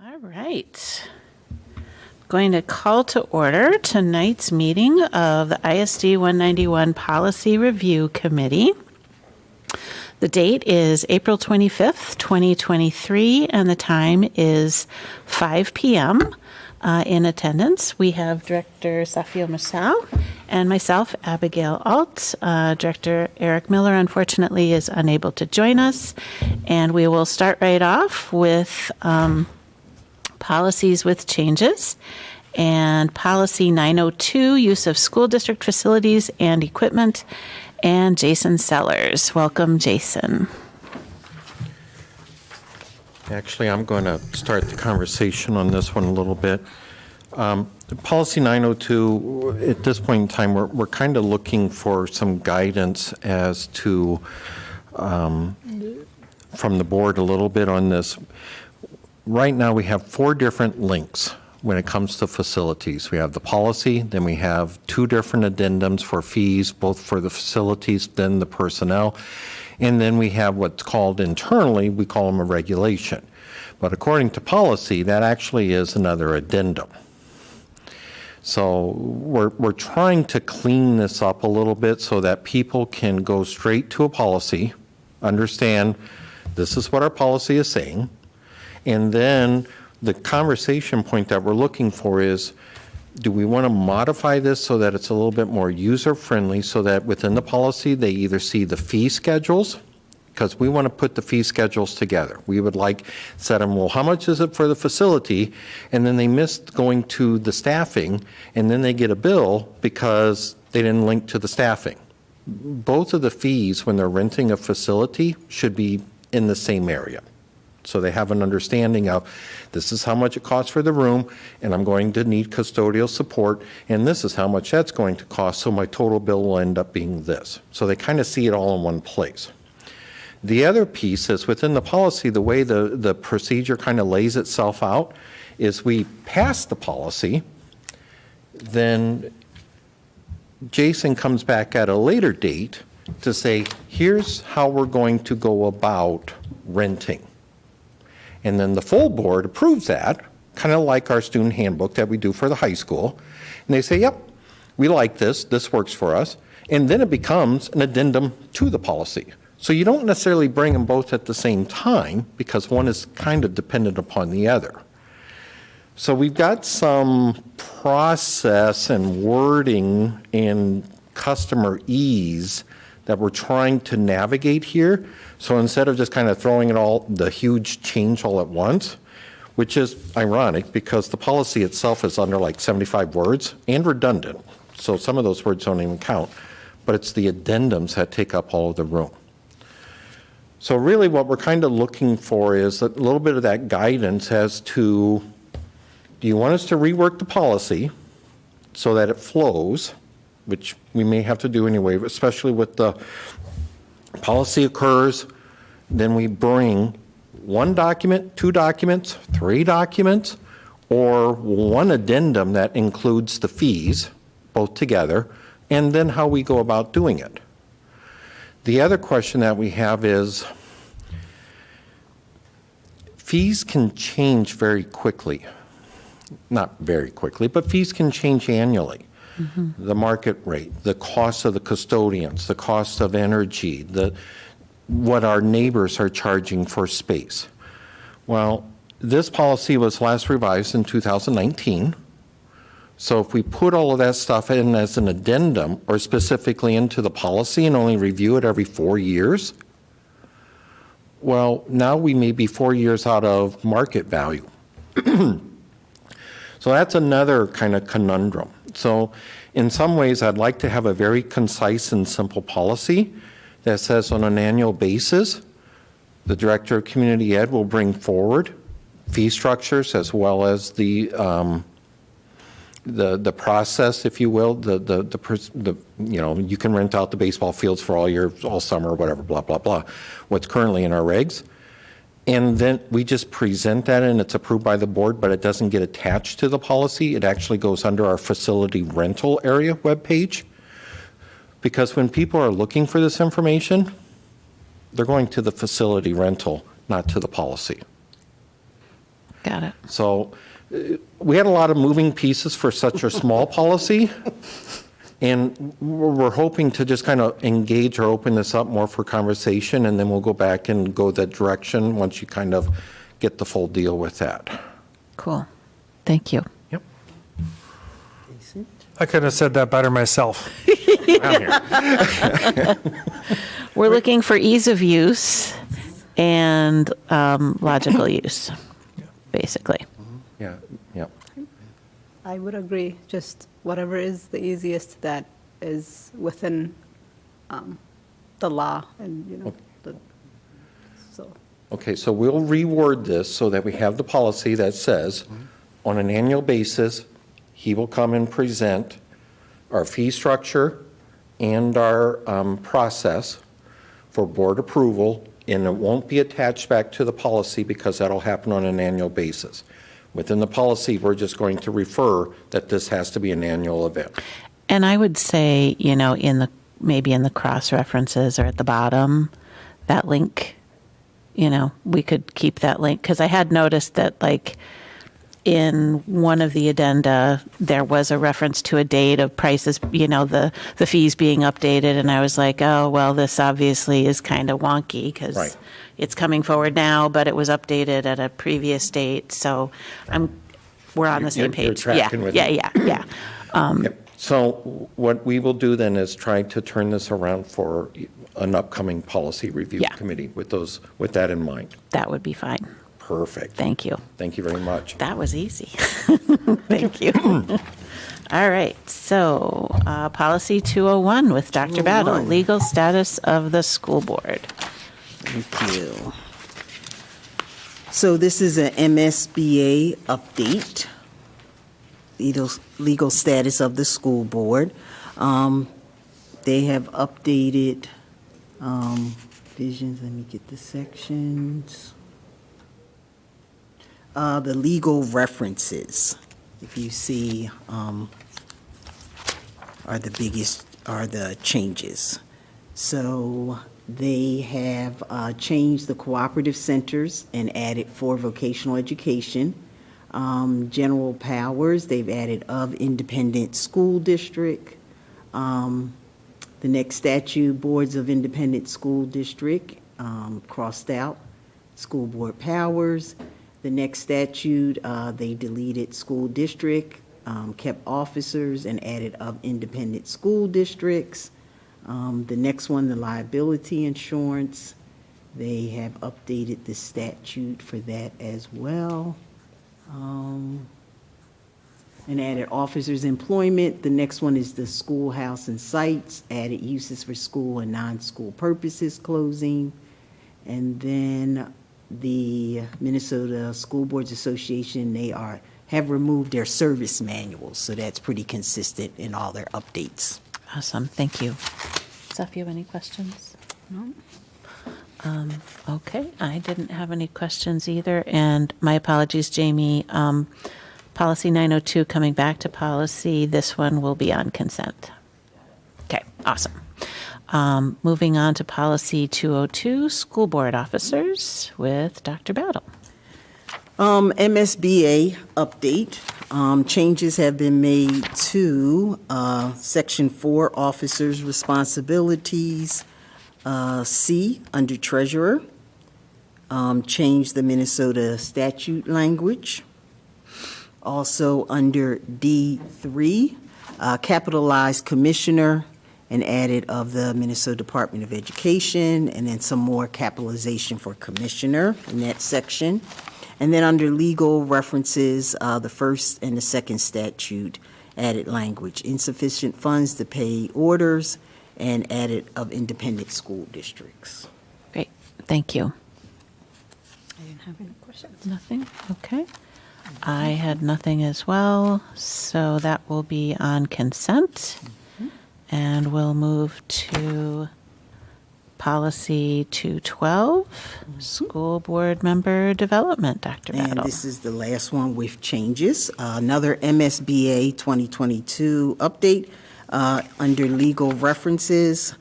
All right. Going to call to order tonight's meeting of the ISD 191 Policy Review Committee. The date is April 25th, 2023, and the time is 5 p.m. In attendance, we have Director Safio Masao and myself, Abigail Alt. Director Eric Miller, unfortunately, is unable to join us, and we will start right off with policies with changes. And policy 902, use of school district facilities and equipment, and Jason Sellers. Welcome, Jason. Actually, I'm going to start the conversation on this one a little bit. Policy 902, at this point in time, we're kind of looking for some guidance as to, from the board a little bit on this. Right now, we have 4 different links when it comes to facilities. We have the policy, then we have 2 different addendums for fees, both for the facilities, then the personnel, and then we have what's called internally, we call them a regulation. But according to policy, that actually is another addendum. So we're trying to clean this up a little bit so that people can go straight to a policy, understand this is what our policy is saying, and then the conversation point that we're looking for is, do we want to modify this so that it's a little bit more user-friendly so that within the policy they either see the fee schedules, because we want to put the fee schedules together. We would like set them, well, how much is it for the facility? And then they missed going to the staffing, and then they get a bill because they didn't link to the staffing. Both of the fees when they're renting a facility should be in the same area. So they have an understanding of this is how much it costs for the room, and I'm going to need custodial support, and this is how much that's going to cost, so my total bill will end up being this. So they kind of see it all in one place. The other piece is within the policy, the way the procedure kind of lays itself out is we pass the policy, then Jason comes back at a later date to say, here's how we're going to go about renting. And then the full board approves that, kind of like our student handbook that we do for the high school. And they say, yep, we like this, this works for us. And then it becomes an addendum to the policy. So you don't necessarily bring them both at the same time because one is kind of dependent upon the other. So we've got some process and wording and customer ease that we're trying to navigate here. So instead of just kind of throwing it all, the huge change all at once, which is ironic because the policy itself is under like 75 words and redundant. So some of those words don't even count, but it's the addendums that take up all of the room. So really what we're kind of looking for is a little bit of that guidance as to, do you want us to rework the policy so that it flows, which we may have to do anyway, especially with the policy occurs, then we bring 1 document, 2 documents, 3 documents, or 1 addendum that includes the fees, both together, and then how we go about doing it. The other question that we have is, fees can change very quickly. Not very quickly, but fees can change annually. Mm-hmm. The market rate, the cost of the custodians, the cost of energy, what our neighbors are charging for space. Well, this policy was last revised in 2019. So if we put all of that stuff in as an addendum or specifically into the policy and only review it every 4 years, well, now we may be 4 years out of market value. So that's another kind of conundrum. So in some ways, I'd like to have a very concise and simple policy that says on an annual basis, the Director of Community Ed will bring forward fee structures as well as the process, if you will, you know, you can rent out the baseball fields for all summer, whatever, blah, blah, blah, what's currently in our regs. And then we just present that and it's approved by the board, but it doesn't get attached to the policy. It actually goes under our facility rental area webpage. Because when people are looking for this information, they're going to the facility rental, not to the policy. Got it. So we had a lot of moving pieces for such a small policy. And we're hoping to just kind of engage or open this up more for conversation, and then we'll go back and go that direction once you kind of get the full deal with that. Cool. Thank you. Yep. I could have said that better myself. We're looking for ease of use and logical use, basically. Yeah, yeah. I would agree, just whatever is the easiest that is within the law and, so. Okay, so we'll reword this so that we have the policy that says, on an annual basis, he will come and present our fee structure and our process for board approval, and it won't be attached back to the policy because that'll happen on an annual basis. Within the policy, we're just going to refer that this has to be an annual event. And I would say, maybe in the cross references or at the bottom, that link, we could keep that link. Because I had noticed that, like, in one of the addenda, there was a reference to a date of prices, the fees being updated. And I was like, oh, well, this obviously is kind of wonky because Right. it's coming forward now, but it was updated at a previous date. So we're on the same You're page. tracking with me. Yeah. Yep. So what we will do then is try to turn this around for an upcoming policy review Yeah. committee with with that in mind. That would be fine. Perfect. Thank you. Thank you very much. That was easy. Thank you. All right. So, policy 201 with Dr. Battle, 201. legal status of the school board. Thank you. So this is a MSBA update, legal status of the school board. They have updated visions, let me get the sections. The legal references, if you see, are the changes. So they have changed the cooperative centers and added for vocational education. General powers, they've added of independent school district. The next statute, boards of independent school district, crossed out, school board powers. The next statute, they deleted school district, kept officers and added of independent school districts. The next one, the liability insurance, they have updated the statute for that as well. And added officers' employment. The next one is the schoolhouse and sites, added uses for school and non-school purposes closing. And then the Minnesota School Boards Association, they have removed their service manuals, so that's pretty consistent in all their updates. Awesome. Thank you. Seth, you have any questions? No. Okay. I didn't have any questions either. And my apologies, Jamie. Policy 902 coming back to policy. This one will be on consent. Okay. Awesome. Moving on to policy 202, school board officers with Dr. Battle. MSBA update. Changes have been made to Section 4, Officers' Responsibilities, C, under Treasurer. Change the Minnesota statute language. Also, under D3, capitalize Commissioner and added of the Minnesota Department of Education, and then some more capitalization for Commissioner in that section. And then under legal references, the first and the second statute added language, insufficient funds to pay orders, and added of independent school districts. Great. Thank you. I didn't have any questions. Nothing? Okay. I had nothing as well, so that will be on consent. And we'll move to policy 212, school board member development, Dr. And Battle. this is the last one with changes. Another MSBA 2022 update under legal references.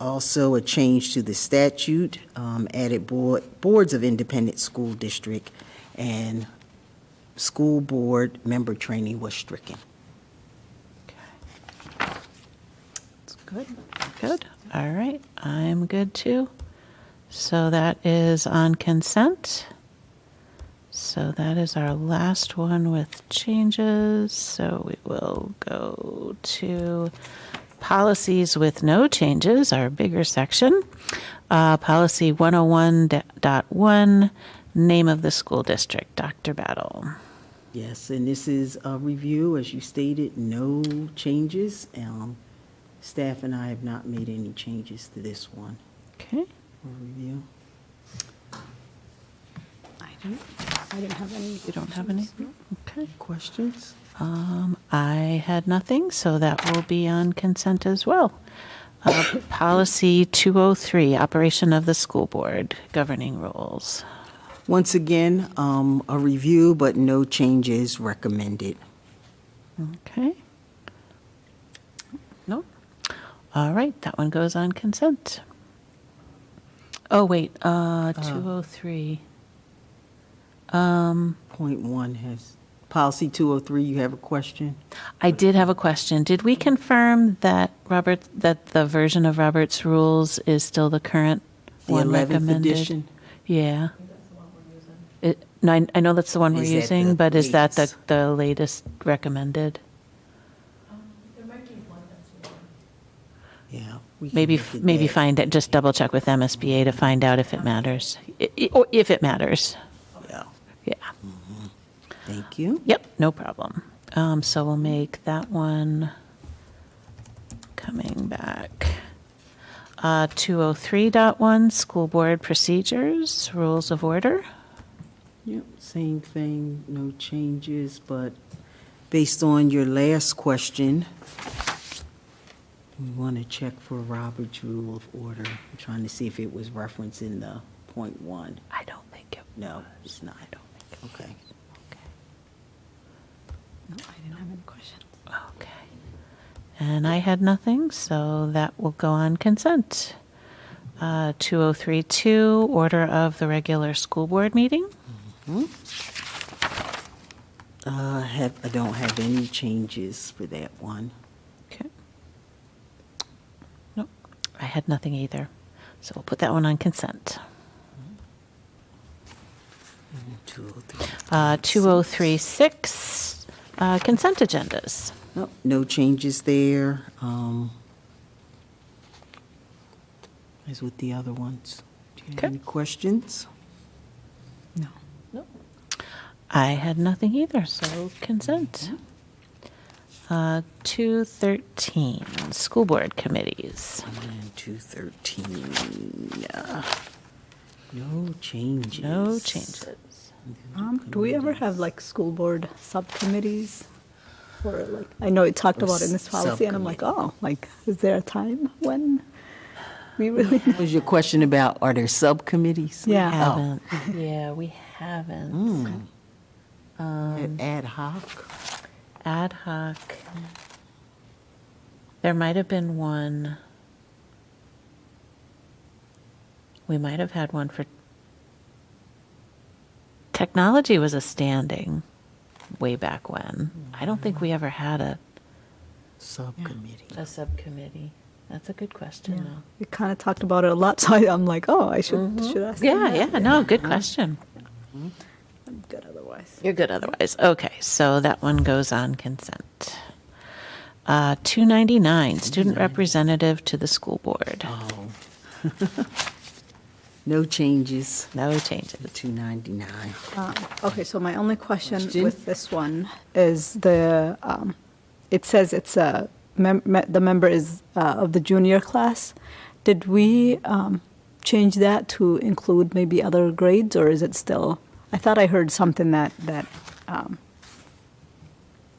Also, a change to the statute, added boards of independent school district, and school board member training was stricken. That's good. Good. All right. I'm good too. So that is on consent. So that is our last one with changes. So we will go to policies with no changes, our bigger section. Policy 101.1, name of the school district. Dr. Battle. Yes, and this is a review, as you stated, no changes. Staff and I have not made any changes to this one. Okay. For review. I didn't have any. You don't have any? Okay. Questions? I had nothing, so that will be on consent as well. Policy 203, operation of the school board, governing rules. Once again, a review, but no changes recommended. Okay. No. All right, that one goes on consent. Oh, wait, 203. Point one has, policy 203, you have a question? I did have a question. Did we confirm that that the version of Robert's rules is still the current The one 11th recommended? edition? Yeah. No, I know that's the one we're Is that using, the but is that latest? the latest recommended? Yeah. we can Maybe look at maybe that. find it. Just double check with MSBA to find out if it matters, or if it matters. Yeah, Yeah. thank you. Yep. No problem. So we'll make that one coming back. 203.1 school board procedures, rules of order. Yep, same thing, no changes, but based on your last question, we want to check for Robert's Rule of Order. I'm trying to see if it was referenced in the point one. I don't think it. No, it's not. Okay. No, I didn't have any questions. Okay. And I had nothing, so that will go on consent. 2032, order of the regular school board meeting. I don't have any changes for that one. Okay. Nope. I had nothing either. So we'll put that one on consent. 2036, consent agendas. Nope, no changes there. As with the other ones. Do you have Okay. any questions? No. I had nothing either, so consent. 213, school board committees. And 213, no changes. No changes. Do we ever have like school board subcommittees? Or like, I know it talked Or about it in this policy, and I'm like, oh, like, is there a time when we really? What was your question about, are there subcommittees? Yeah. Haven't. Yeah, we haven't. Ad hoc? Ad hoc. There might have been one. We might have had one for technology was a standing way back when. I don't think we ever had a Subcommittee. subcommittee. That's a good question, though. We kind of talked about it a lot, so I'm like, oh, I should ask. them Yeah, that. yeah, no, good question. I'm good otherwise. You're good otherwise. Okay, so that one goes on consent. 299, student representative to the school board. Oh. No changes. No changes. 299. Okay, so my only question Question? with this one is it says it's the member is of the junior class. Did we change that to include maybe other grades, or is it still? I thought I heard something that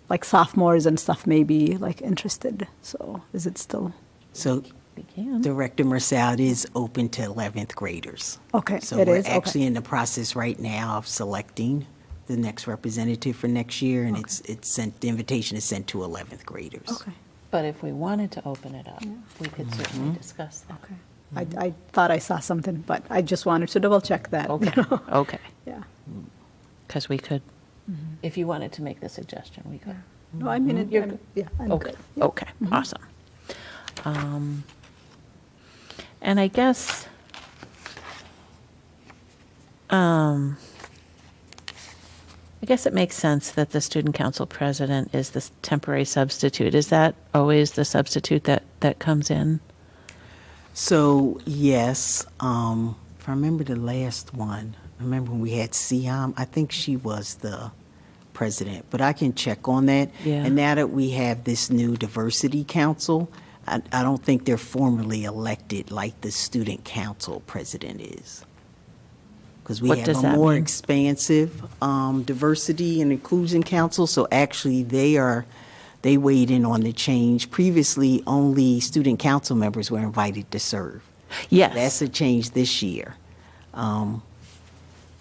like sophomores and stuff may be like interested. So is it still? So We can. Director Merced is open to 11th graders. Okay, So it we're is? Okay. actually in the process right now of selecting the next representative for next year, and it's sent, the invitation is sent to 11th graders. Okay, But if we wanted to open it up, we could certainly discuss that. Okay. I thought I saw something, but I just wanted to double check that. Okay, okay. Yeah. Because we could, if you wanted to make the suggestion, we could. No, I mean, You're I'm- good. yeah, I'm Okay, good. okay, awesome. And I guess, it makes sense that the student council president is the temporary substitute. Is that always the substitute that comes in? So, yes, if I remember the last one, I remember when we had Siam, I think she was the president, but I can check on that. Yeah. And now that we have this new diversity council, I don't think they're formally elected like the student council president is. Because we What have does a that more mean? expansive diversity and inclusion council, so actually they weighed in on the change. Previously, only student council members were invited to serve. Yes. That's a change this year.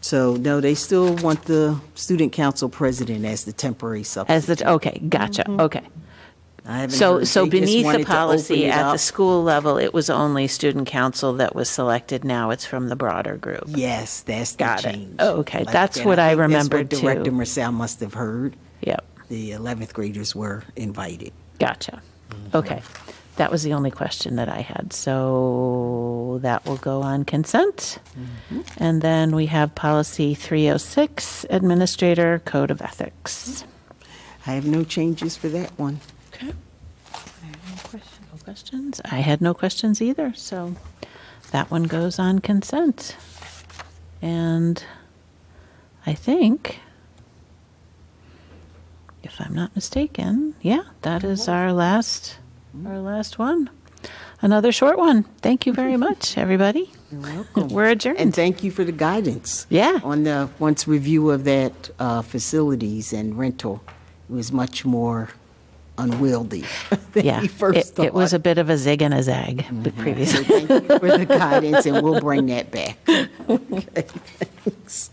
So, no, they still want the student council president as the temporary substitute. Okay, gotcha, okay. I haven't So heard. so They just beneath wanted the to open policy it at the up. school level, it was only student council that was selected. Now it's from the broader group. Yes, that's the Got it. change. Oh, okay. Like That's that. what I think remembered, That's what Director too. Marcel must have heard. Yep, The 11th graders were invited. gotcha. Okay, that was the only question that I had. So that will go on consent. And then we have policy 306, Administrator Code of Ethics. I have no changes for that one. Okay. No questions? I had no questions either, so that one goes on consent. And I think, if I'm not mistaken, yeah, that is our last one. Another short one. Thank you very much, everybody. You're welcome. We're adjourned. And thank you for the guidance. Yeah. On the once review of that facilities and rental, it was much more unwieldy than Yeah, we first thought. it was a bit of a zig and a zag previously. So thank you for the guidance, and we'll bring that back. Okay, thanks.